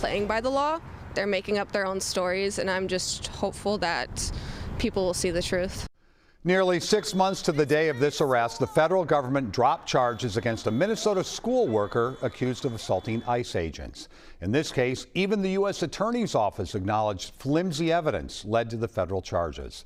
playing by the law. They're making up their own stories, and I'm just hopeful that people will see the truth. Nearly 6 months to the day of this arrest, the federal government dropped charges against a Minnesota school worker accused of assaulting ICE agents. In this case, even the U.S. Attorney's Office acknowledged flimsy evidence led to the federal charges.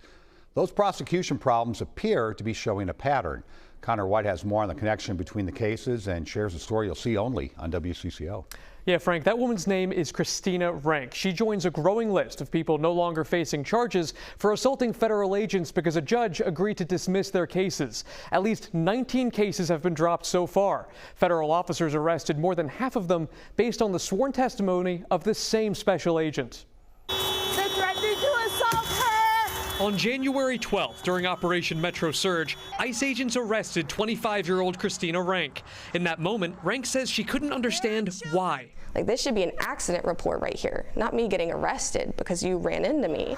Those prosecution problems appear to be showing a pattern. Conor Wight has more on the connection between the cases and shares a story you'll see only on WCCO. Yeah, Frank, that woman's name is Christina Rank. She joins a growing list of people no longer facing charges for assaulting federal agents because a judge agreed to dismiss their cases. At least 19 cases have been dropped so far. Federal officers arrested more than half of them based on the sworn testimony of this same special agent. They threatened to assault her. On January 12th, during Operation Metro Surge, ICE agents arrested 25-year-old Christina Rank. In that moment, Rank says she couldn't understand why. Like, this should be an accident report right here, not me getting arrested because you ran into me.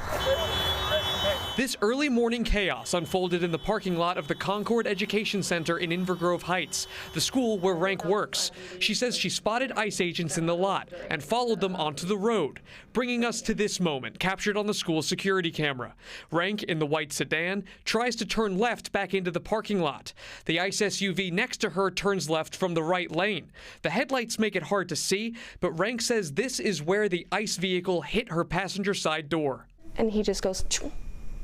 This early morning chaos unfolded in the parking lot of the Concord Education Center in Inver Grove Heights, the school where Rank works. She says she spotted ICE agents in the lot and followed them onto the road, bringing us to this moment captured on the school security camera. Rank, in the white sedan, tries to turn left back into the parking lot. The ICE SUV next to her turns left from the right lane. The headlights make it hard to see, but Rank says this is where the ICE vehicle hit her passenger side door. And he just goes,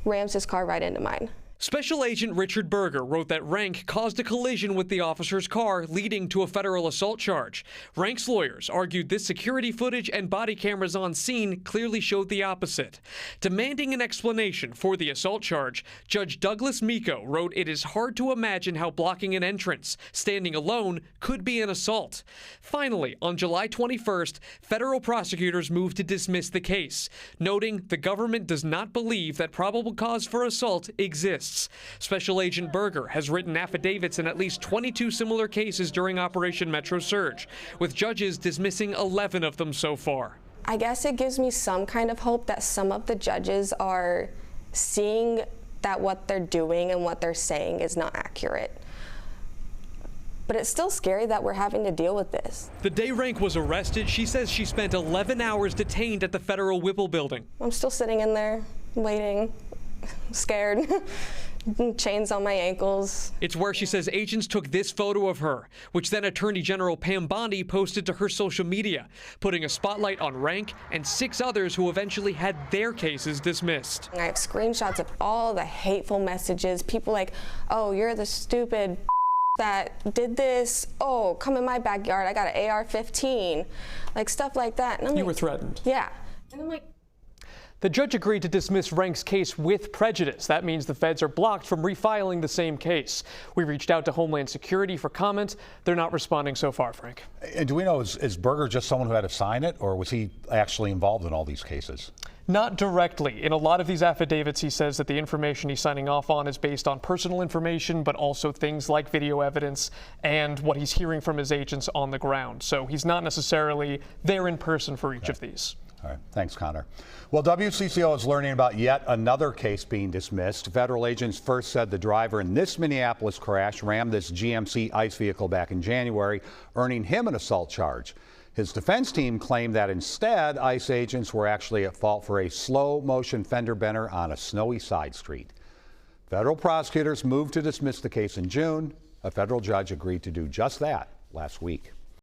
rams his car right into mine. Special Agent Richard Berger wrote that Rank caused a collision with the officer's car, leading to a federal assault charge. Rank's lawyers argued this security footage and body cameras on scene clearly showed the opposite. Demanding an explanation for the assault charge, Judge Douglas Miko wrote it is hard to imagine how blocking an entrance, standing alone, could be an assault. Finally, on July 21st, federal prosecutors moved to dismiss the case, noting the government does not believe that probable cause for assault exists. Special Agent Berger has written affidavits in at least 22 similar cases during Operation Metro Surge, with judges dismissing 11 of them so far. I guess it gives me some kind of hope that some of the judges are seeing that what they're doing and what they're saying is not accurate. But it's still scary that we're having to deal with this. The day Rank was arrested, she says she spent 11 hours detained at the Federal Whipple building. I'm still sitting in there, waiting, scared, chains on my ankles. It's where she says agents took this photo of her, which then Attorney General Pam Bondi posted to her social media, putting a spotlight on Rank and 6 others who eventually had their cases dismissed. I have screenshots of all the hateful messages, people like, oh, you're the stupid that did this, oh, come in my backyard, I got an AR-15, like stuff like that. And I'm You like, were threatened. Yeah. And I'm like, the judge agreed to dismiss Rank's case with prejudice. That means the feds are blocked from refiling the same case. We reached out to Homeland Security for comment. They're not responding so far, Frank. And do we know, is Berger just someone who had to sign it, or was he actually involved in all these cases? Not directly. In a lot of these affidavits, he says that the information he's signing off on is based on personal information, but also things like video evidence and what he's hearing from his agents on the ground. So he's not necessarily there in person for each of these. All right. Thanks, Conor. Well, WCCO is learning about yet another case being dismissed. Federal agents first said the driver in this Minneapolis crash rammed this GMC ICE vehicle back in January, earning him an assault charge. His defense team claimed that instead, ICE agents were actually at fault for a slow-motion fender bender on a snowy side street. Federal prosecutors moved to dismiss the case in June. A federal judge agreed to do just that last week.